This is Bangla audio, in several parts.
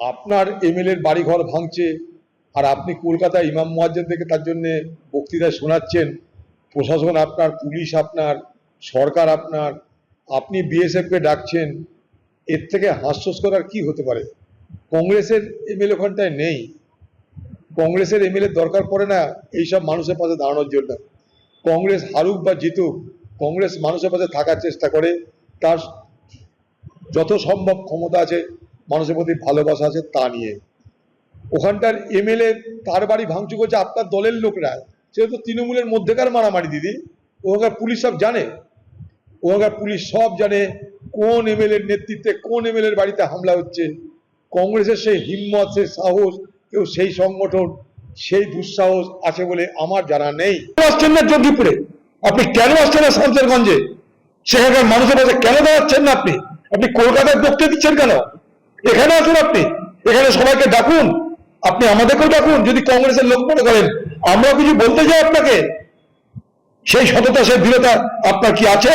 আপনার এমএলএর বাড়িঘর ভাঙছে আর আপনি কলকাতা ইমাম মুয়াজ্জিনদেরকে তার জন্য বক্তৃতা শোনাচ্ছেন। প্রশাসন আপনার, পুলিশ আপনার, সরকার আপনার, আপনি বিএসএফকে ডাকছেন। এর থেকে হাস্যস্কর আর কি হতে পারে? কংগ্রেসের এমএলএ ওখানটায় নেই। কংগ্রেসের এমএলএ দরকার পড়ে না এইসব মানুষের পাশে দাঁড়ানোর জন্য। কংগ্রেস হারুক বা জিতুক, কংগ্রেস মানুষের পাশে থাকার চেষ্টা করে। তার যত সম্ভব ক্ষমতা আছে, মানুষের প্রতি ভালোবাসা আছে তা নিয়ে। ওখানটার এমএলএ তার বাড়ি ভাঙচুর করছে আপনার দলের লোকরা। সে তো তৃণমূলের মধ্যেকার মারামারি দিদি। ওখানকার পুলিশ সব জানে, ওখানকার পুলিশ সব জানে কোন এমএলএর নেতৃত্বে কোন এমএলএর বাড়িতে হামলা হচ্ছে। কংগ্রেসের সেই হিম্মত, সেই সাহস, কেউ সেই সংগঠন, সেই দুঃসাহস আছে বলে আমার জানা নেই। আসছেন না যোগীপুরে, আপনি কেন আসছেন না শামসেরগঞ্জে? সেখানকার মানুষের কাছে কেন দাঁড়াচ্ছেন না আপনি? আপনি কলকাতায় বক্তৃতা দিচ্ছেন কেন? এখানে আসুন, আপনি এখানে সবাইকে ডাকুন, আপনি আমাদেরকেও ডাকুন। যদি কংগ্রেসের লোক মনে করেন আমরা কিছু বলতে যাই আপনাকে, সেই সততা, সেই দৃঢ়তা আপনার কি আছে?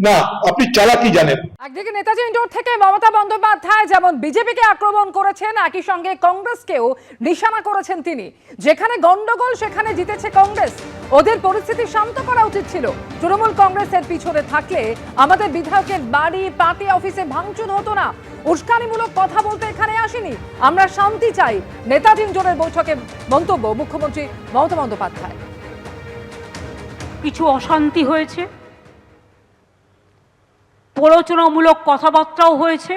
না, আপনি চালাকি জানেন। একদিকে নেতাজি ইন্ডোর থেকে মমতা বন্দ্যোপাধ্যায় যেমন বিজেপিকে আক্রমণ করেছেন, একই সঙ্গে কংগ্রেসকেও নিশানা করেছেন তিনি। যেখানে গন্ডগোল সেখানে জিতেছে কংগ্রেস। ওদের পরিস্থিতি শান্ত করা উচিত ছিল। তৃণমূল কংগ্রেসের পিছনে থাকলে আমাদের বিধায়কের বাড়ি, পার্টি অফিসে ভাঙচুর হতো না। উস্কানিমূলক কথা বলতে এখানে আসেনি, আমরা শান্তি চাই। নেতাজি ইন্ডোরের বৈঠকে মন্তব্য মুখ্যমন্ত্রী মমতা বন্দ্যোপাধ্যায়। কিছু অশান্তি হয়েছে, প্ররোচনামূলক কথাবার্তাও হয়েছে।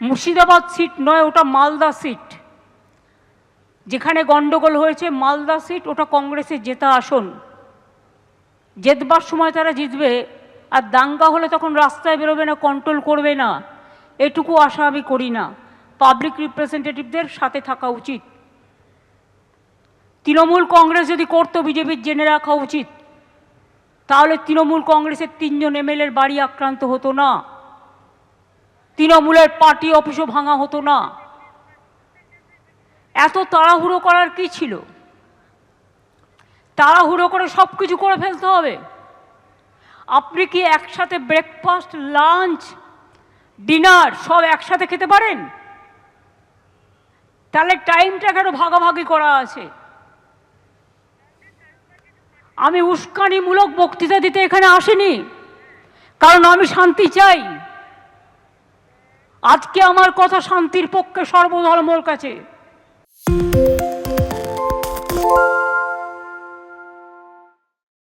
মুর্শিদাবাদ সিট নয়, ওটা মালদা সিট। যেখানে গন্ডগোল হয়েছে মালদা সিট, ওটা কংগ্রেসের জেতা আসন। জেতবার সময় তারা জিতবে, আর দাঙ্গা হলে তখন রাস্তায় বেরোবে না, কন্ট্রোল করবে না, এটুকু আশা আমি করি না। পাবলিক রিপ্রেজেন্টেটিভদের সাথে থাকা উচিত। তৃণমূল কংগ্রেস যদি করতো, বিজেপির জেনে রাখা উচিত, তাহলে তৃণমূল কংগ্রেসের 3 জন এমএলএর বাড়ি আক্রান্ত হতো না, তৃণমূলের পার্টি অফিসও ভাঙা হতো না। এত তাড়াহুড়ো করার কি ছিল? তাড়াহুড়ো করে সব কিছু করে ফেলতে হবে? আপনি কি একসাথে ব্রেকফাস্ট, লাঞ্চ, ডিনার সব একসাথে খেতে পারেন? তাহলে টাইমটা কেন ভাগাভাগি করা আছে? আমি উস্কানিমূলক বক্তৃতা দিতে এখানে আসিনি, কারণ আমি শান্তি চাই। আজকে আমার কথা শান্তির পক্ষে সর্বধর্মর কাছে।